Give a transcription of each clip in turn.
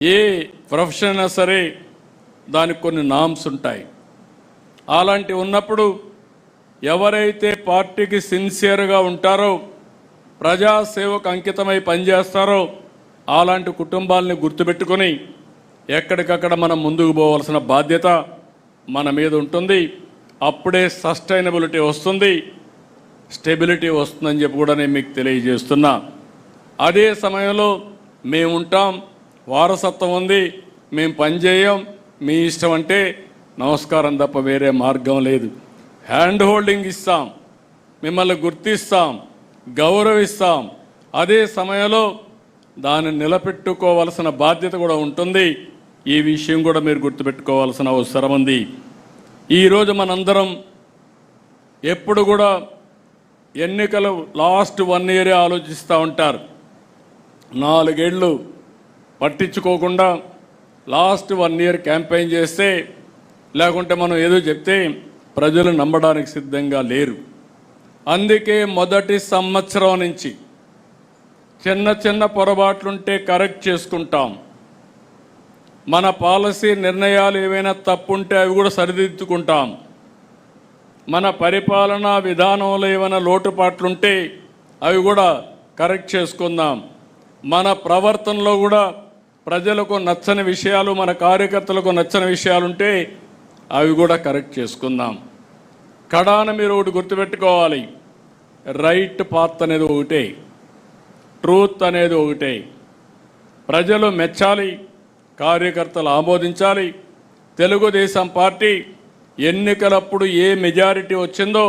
ఏ profession అయినా సరే దానికి కొన్ని నామ్స్ ఉంటాయి. అలాంటి ఉన్నప్పుడు ఎవరైతే పార్టీకి సిన్సియర్గా ఉంటారో, ప్రజాసేవకు అంకితమై పనిచేస్తారో అలాంటి కుటుంబాలని గుర్తుపెట్టుకొని ఎక్కడికక్కడ మనం ముందుకు పోవాల్సిన బాధ్యత మన మీద ఉంటుంది. అప్పుడే సస్టైనబిలిటీ వస్తుంది, స్టెబిలిటీ వస్తుందని చెప్పి కూడా నేను మీకు తెలియజేస్తున్నా. అదే సమయంలో మేము ఉంటాం, వారసత్వం ఉంది, మేము పనిచేయం, మీ ఇష్టం అంటే నమస్కారం తప్ప వేరే మార్గం లేదు. హ్యాండ్ హోల్డింగ్ ఇస్తాం, మిమ్మల్ని గుర్తిస్తాం, గౌరవిస్తాం. అదే సమయంలో దాన్ని నిలబెట్టుకోవాల్సిన బాధ్యత కూడా ఉంటుంది. ఈ విషయం కూడా మీరు గుర్తుపెట్టుకోవాల్సిన అవసరం ఉంది. ఈరోజు మనందరం ఎప్పుడు కూడా ఎన్నికలు లాస్ట్ 1 ఇయరే ఆలోచిస్తూ ఉంటారు. 4 ఏళ్ళు పట్టించుకోకుండా లాస్ట్ 1 ఇయర్ క్యాంపెయిన్ చేస్తే, లేకుంటే మనం ఏదో చెప్తే ప్రజలు నమ్మడానికి సిద్ధంగా లేరు. అందుకే మొదటి సంవత్సరం నుంచి చిన్న చిన్న పొరపాట్లుంటే కరెక్ట్ చేసుకుంటాం. మన పాలసీ నిర్ణయాలు ఏవైనా తప్పుంటే అవి కూడా సరిదిద్దుకుంటాం. మన పరిపాలనా విధానంలో ఏమైనా లోటుపాట్లుంటే అవి కూడా కరెక్ట్ చేసుకుందాం. మన ప్రవర్తనలో కూడా ప్రజలకు నచ్చని విషయాలు, మన కార్యకర్తలకు నచ్చని విషయాలుంటే అవి కూడా కరెక్ట్ చేసుకుందాం. కడాన మీరు ఒకటి గుర్తుపెట్టుకోవాలి, రైట్ పాత్ అనేది ఒకటే, ట్రూత్ అనేది ఒకటే. ప్రజలు మెచ్చాలి, కార్యకర్తలు ఆమోదించాలి. తెలుగుదేశం పార్టీ ఎన్నికలప్పుడు ఏ మెజారిటీ వచ్చిందో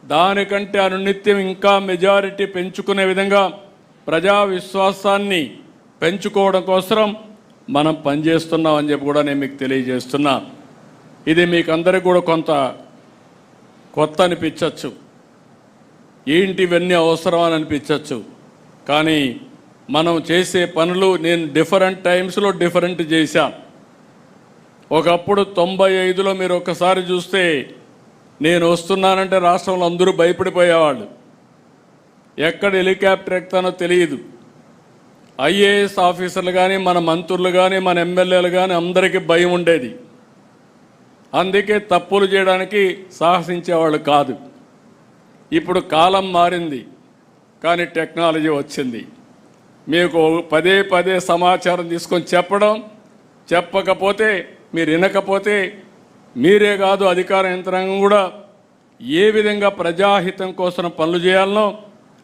దానికంటే అనునిత్యం ఇంకా మెజారిటీ పెంచుకునే విధంగా ప్రజా విశ్వాసాన్ని పెంచుకోవడం కోసం మనం పనిచేస్తున్నామని చెప్పి కూడా నేను మీకు తెలియజేస్తున్నా. ఇది మీకు అందరికీ కూడా కొంత కొత్త అనిపించవచ్చు, ఏంటి ఇవన్నీ అవసరం అని అనిపించవచ్చు. కానీ మనం చేసే పనులు నేను డిఫరెంట్ టైమ్స్లో డిఫరెంట్ చేశాను. ఒకప్పుడు 95లో మీరు ఒక్కసారి చూస్తే నేను వస్తున్నానంటే రాష్ట్రంలో అందరూ భయపడిపోయేవాళ్ళు. ఎక్కడ హెలికాప్టర్ ఎక్కుతానో తెలియదు. ఐఏఎస్ ఆఫీసర్లు కానీ, మన మంత్రులు కానీ, మన ఎమ్మెల్యేలు కానీ అందరికీ భయం ఉండేది. అందుకే తప్పులు చేయడానికి సాహసించేవాళ్ళు కాదు. ఇప్పుడు కాలం మారింది, కానీ టెక్నాలజీ వచ్చింది. మీకు పదే పదే సమాచారం తీసుకొని చెప్పడం, చెప్పకపోతే మీరు వినకపోతే మీరే కాదు అధికార యంత్రాంగం కూడా ఏ విధంగా ప్రజాహితం కోసం పనులు చేయాలనో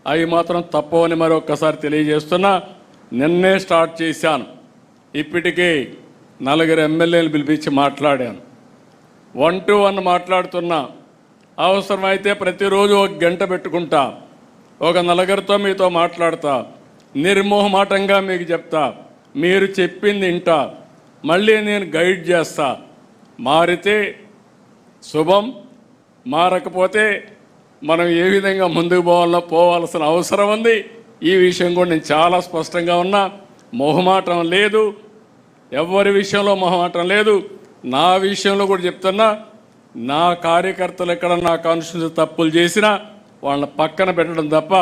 అవి మాత్రం తప్పవని మరొకసారి తెలియజేస్తున్నా. నిన్నే స్టార్ట్ చేశాను. ఇప్పటికే 4 ఎమ్మెల్యేలు పిలిపించి మాట్లాడాను. 1 to 1 మాట్లాడుతున్నా. అవసరమైతే ప్రతిరోజు 1 గంట పెట్టుకుంటా, ఒక 4 మీతో మాట్లాడతా, నిర్మోహమాటంగా మీకు చెప్తా, మీరు చెప్పింది వింటా, మళ్ళీ నేను గైడ్ చేస్తా. మారితే శుభం, మారకపోతే మనం ఏ విధంగా ముందుకు పోవాల్సిన అవసరం ఉంది. ఈ విషయం కూడా నేను చాలా స్పష్టంగా ఉన్నా. మొహమాటం లేదు, ఎవరి విషయంలో మొహమాటం లేదు. నా విషయంలో కూడా చెప్తున్నా, నా కార్యకర్తలు ఎక్కడ నా కాన్స్టిట్యూన్సీ తప్పులు చేసినా వాళ్ళని పక్కన పెట్టడం తప్ప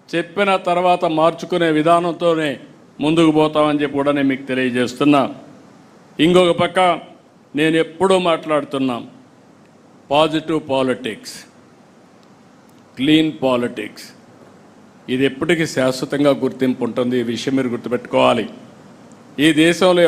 చెప్పిన తర్వాత మార్చుకునే విధానంతోనే ముందుకు పోతామని చెప్పి కూడా నేను మీకు తెలియజేస్తున్నా. ఇంకొక పక్క నేను ఎప్పుడూ మాట్లాడుతున్నా, పాజిటివ్ పాలిటిక్స్, క్లీన్ పాలిటిక్స్. ఇది ఎప్పటికీ శాశ్వతంగా గుర్తింపు ఉంటుంది. ఈ విషయం మీరు గుర్తుపెట్టుకోవాలి. ఈ దేశంలో